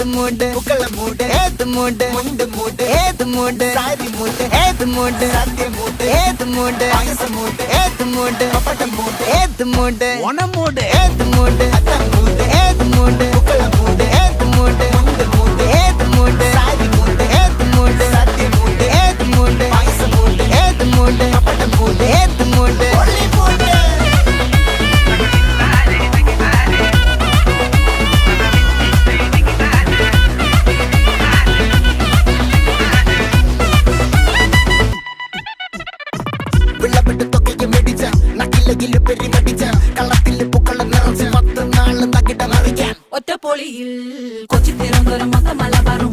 മൂട് പൂക്കള മൂട് ഏത് മൂട് മുണ്ട് മൂട് ഏത് മൂട് സാരി മൂട് ഏത് മൂട് സദ്യ മൂട് ഏത് മൂട് പായസ മൂട് ഏത് മൂട് പപ്പടം മൂട് ഏത് മൂട് ഓണം മൂട് ഏത് മൂട് അത്തം മൂട് ഏത് മൂട് പൂക്കള മൂട് ഏത് മൂട് മുണ്ട് മൂട് ഏത് മൂട് സാരി മൂട് ഏത് മൂട് സദ്യ മൂട് ഏത് മൂട് പായസ മൂട് ഏത് മൂട് പപ്പടം മൂട് ഏത് മൂട് ഒള്ളി മൂട് ഒറ്റപ്പൊളിയിൽ കൊച്ചി തിരുവനന്തപുരം മൊത്തം മലബാറും